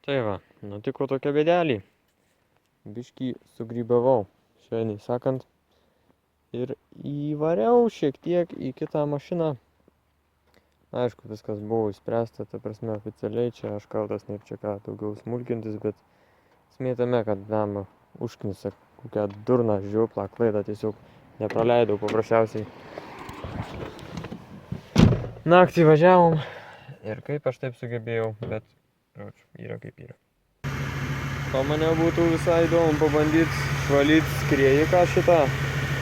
Tai va, nutiko tokia bėdelė. Biškį sugrybavau, švelniai sakant. Ir įvariau šiek tiek į kitą mašiną. Aišku, viskas buvo išspręsta, ta prasme oficialiai, čia aš kaltas, nėr čia ką daugiau smulkintis, bet esmė tame, kad blemba užknisa kokią durną žioplą klaidą, tiesiog nepraleidau paprasčiausiai. Naktį važiavom ir kaip aš taip sugebėjau, bet, žodžiu, yra kaip yra. O mane būtų visai įdomu pabandyti švalyti skriejiką šitą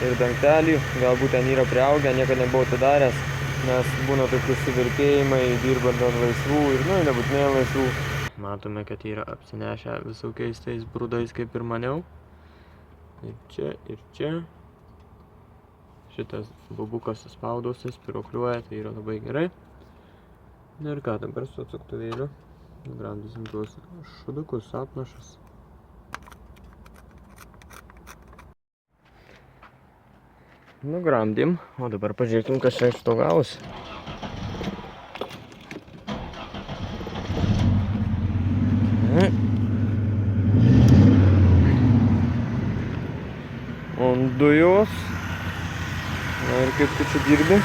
ir dangtelį, galbūt ten yra priaugę, niekada nebuvau tai daręs, nes būna tokių suvirpėjimai, dirbant ant laisvų ir, nebūtinai laisvų. Matome, kad yra apsinešę visokiais tais brūdais, kaip ir maniau. Ir čia. Šitas bobukas spaudosi, spirokliuoja, tai yra labai gerai. Ir ką, dabar su atsuktuvėliu nugramdysim tuos šudukus, apnašas. Nugramdym, o dabar pažiūrėkim, kas čia iš to gavosi. Ant dujos. Na ir kaip tu čia dirbi?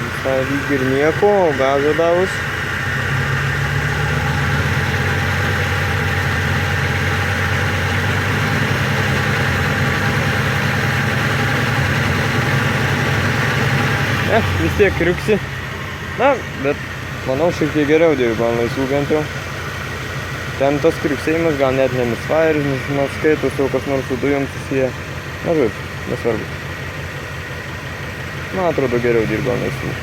Visai lyg ir nieko, o gazo davus. Vis tiek kriuksi. Na, bet manau šiek tiek geriau dirba ant laisvų bent jau. Ten tas kriuksėjimas gal net ne misfairis, nes skaitos jau kas nors su dujom susiję. Na, žodžiu, nesvarbu. Man atrodo geriau dirba ant laisvų.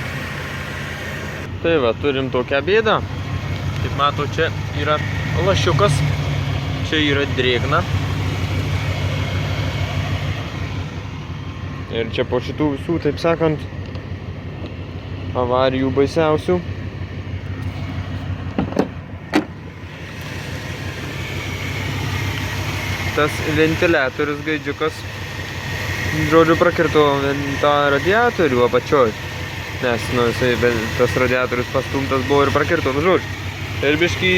Tai va, turim tokią bėdą. Kaip matau, čia yra lašiukas. Čia yra drėgna. Ir čia po šitų visų, taip sakant, avarijų baisiausių. Tas ventiliatorius gaidžiukas, žodžiu, prakirto tą radiatorių apačioj. Nes, tas radiatorius pastumtas buvo ir prakirto, žodžiu. Ir biškį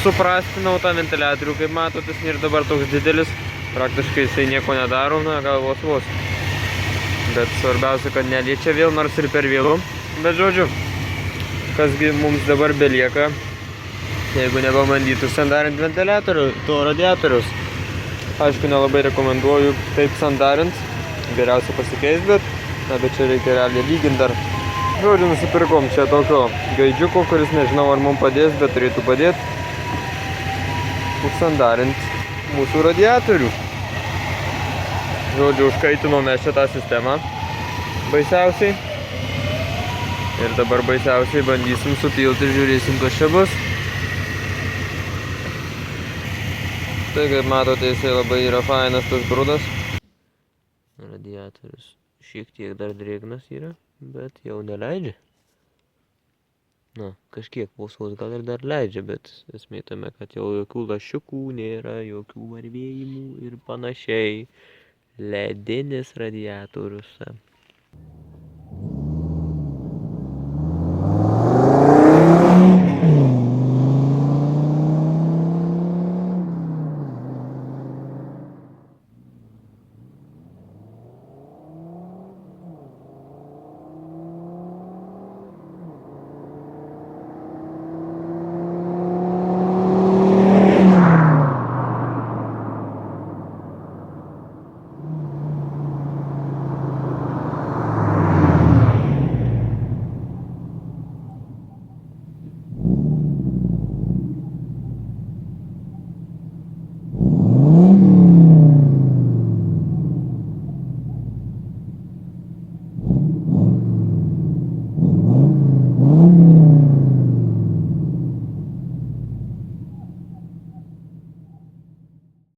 suprastinau tą ventiliatorių, kaip matot, jis nėra dabar toks didelis. Praktiškai jisai nieko nedaro, gal vos. Bet svarbiausia, kad neliečia vėl, nors ir per vėlu. Bet žodžiu, kasgi mums dabar belieka, jeigu nepabandytų sandarint ventiliatorių, to radiatorius. Aišku, nelabai rekomenduoju taip sandarint, geriausia pasikeis, bet čia reikia realiai lyginti dar. Žodžiu, nusipirkom čia tokio gaidžiuko, kuris nežinau, ar mums padės, bet turėtų padėti sandarint mūsų radiatorių. Žodžiu, užkaitinome šitą sistemą baisiausiai. Ir dabar baisiausiai bandysim supilti ir žiūrėsim, kas čia bus. Tai kaip matote, jisai labai yra fainas tas brudas. Radiatorius šiek tiek dar drėgnas yra, bet jau neleidžia. Na, kažkiek vos gal ir dar leidžia, bet esmė tame, kad jau jokių lašiukų nėra, jokių varvėjimų ir panašiai. Ledinis radiatorius.